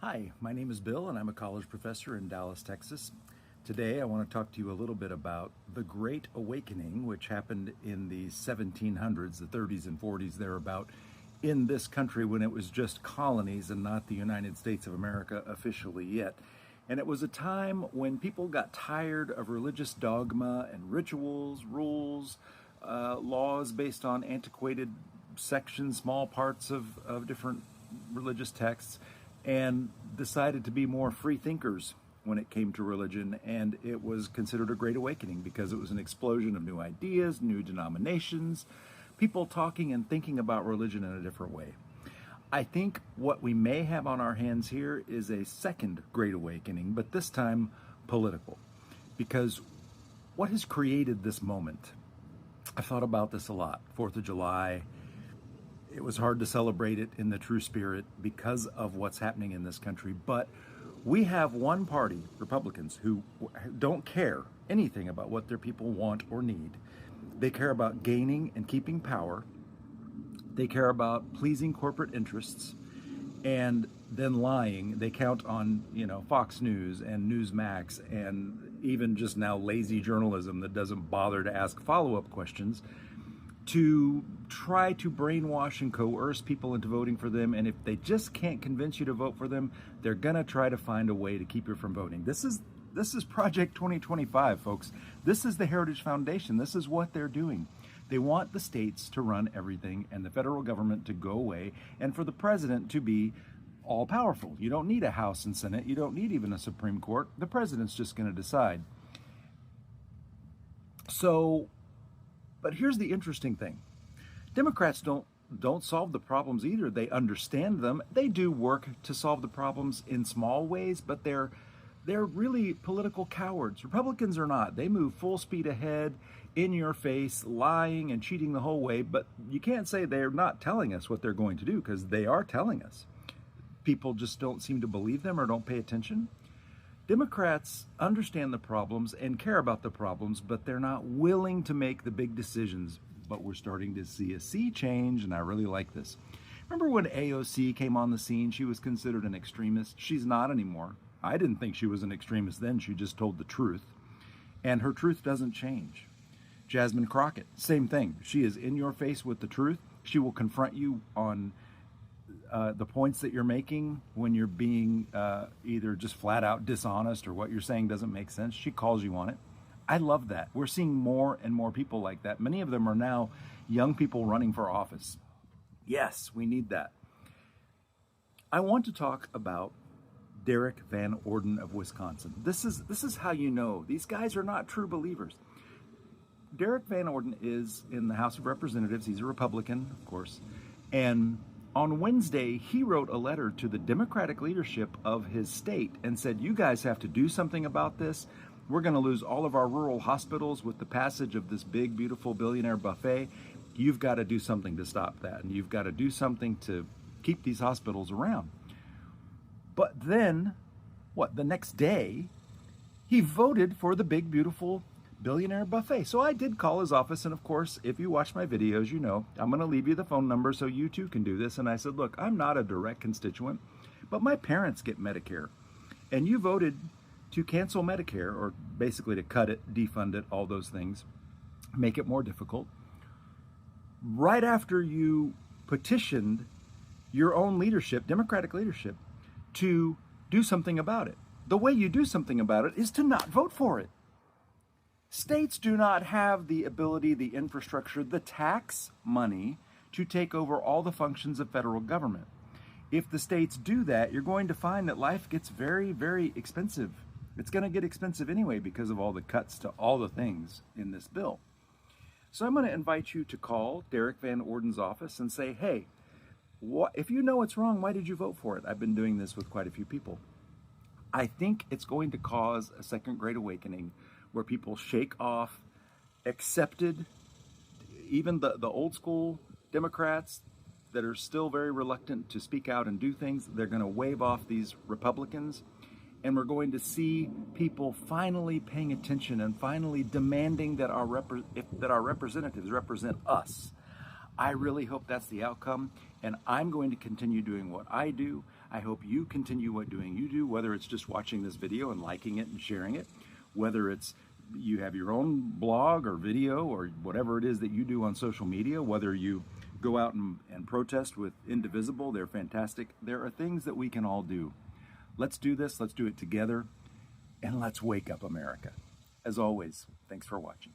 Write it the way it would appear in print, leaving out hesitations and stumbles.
Hi, my name is Bill and I'm a college professor in Dallas, Texas. Today I want to talk to you a little bit about the Great Awakening, which happened in the 1700s, the 30s and 40s thereabout, in this country when it was just colonies and not the United States of America officially yet. And it was a time when people got tired of religious dogma and rituals, rules, laws based on antiquated sections, small parts of different religious texts, and decided to be more free thinkers when it came to religion. And it was considered a great awakening because it was an explosion of new ideas, new denominations, people talking and thinking about religion in a different way. I think what we may have on our hands here is a second great awakening, but this time political. Because what has created this moment? I've thought about this a lot. 4th of July, it was hard to celebrate it in the true spirit because of what's happening in this country. But we have one party, Republicans, who don't care anything about what their people want or need. They care about gaining and keeping power. They care about pleasing corporate interests and then lying. They count on, Fox News and Newsmax and even just now lazy journalism that doesn't bother to ask follow-up questions to try to brainwash and coerce people into voting for them. And if they just can't convince you to vote for them, they're going to try to find a way to keep you from voting. This is Project 2025, folks. This is the Heritage Foundation. This is what they're doing. They want the states to run everything and the federal government to go away and for the president to be all powerful. You don't need a House and Senate. You don't need even a Supreme Court. The president's just going to decide. But here's the interesting thing. Democrats don't solve the problems either. They understand them. They do work to solve the problems in small ways, but they're really political cowards. Republicans are not. They move full speed ahead, in your face, lying and cheating the whole way, but you can't say they're not telling us what they're going to do because they are telling us. People just don't seem to believe them or don't pay attention. Democrats understand the problems and care about the problems, but they're not willing to make the big decisions. But we're starting to see a sea change, and I really like this. Remember when AOC came on the scene? She was considered an extremist. She's not anymore. I didn't think she was an extremist then. She just told the truth, and her truth doesn't change. Jasmine Crockett, same thing. She is in your face with the truth. She will confront you on the points that you're making when you're being either just flat out dishonest or what you're saying doesn't make sense. She calls you on it. I love that. We're seeing more and more people like that. Many of them are now young people running for office. Yes, we need that. I want to talk about Derrick Van Orden of Wisconsin. This is how you know these guys are not true believers. Derrick Van Orden is in the House of Representatives. He's a Republican, of course, and on Wednesday, he wrote a letter to the Democratic leadership of his state and said, you guys have to do something about this. We're going to lose all of our rural hospitals with the passage of this big, beautiful billionaire buffet. You've got to do something to stop that, and you've got to do something to keep these hospitals around. But then, the next day, he voted for the big, beautiful billionaire buffet. So I did call his office, and of course, if you watch my videos, you know I'm going to leave you the phone number so you too can do this. And I said, look, I'm not a direct constituent, but my parents get Medicare, and you voted to cancel Medicare, or basically to cut it, defund it, all those things, make it more difficult, right after you petitioned your own leadership, Democratic leadership, to do something about it. The way you do something about it is to not vote for it. States do not have the ability, the infrastructure, the tax money to take over all the functions of federal government. If the states do that, you're going to find that life gets very, very expensive. It's going to get expensive anyway because of all the cuts to all the things in this bill. So I'm going to invite you to call Derrick Van Orden's office and say, hey, if you know it's wrong, why did you vote for it? I've been doing this with quite a few people. I think it's going to cause a second great awakening where people shake off accepted, even the old school Democrats that are still very reluctant to speak out and do things. They're going to wave off these Republicans, and we're going to see people finally paying attention and finally demanding that our representatives represent us. I really hope that's the outcome, and I'm going to continue doing what I do. I hope you continue doing you do, whether it's just watching this video and liking it and sharing it, whether it's you have your own blog or video or whatever it is that you do on social media, whether you go out and protest with Indivisible. They're fantastic. There are things that we can all do. Let's do this. Let's do it together. And let's wake up, America. As always, thanks for watching.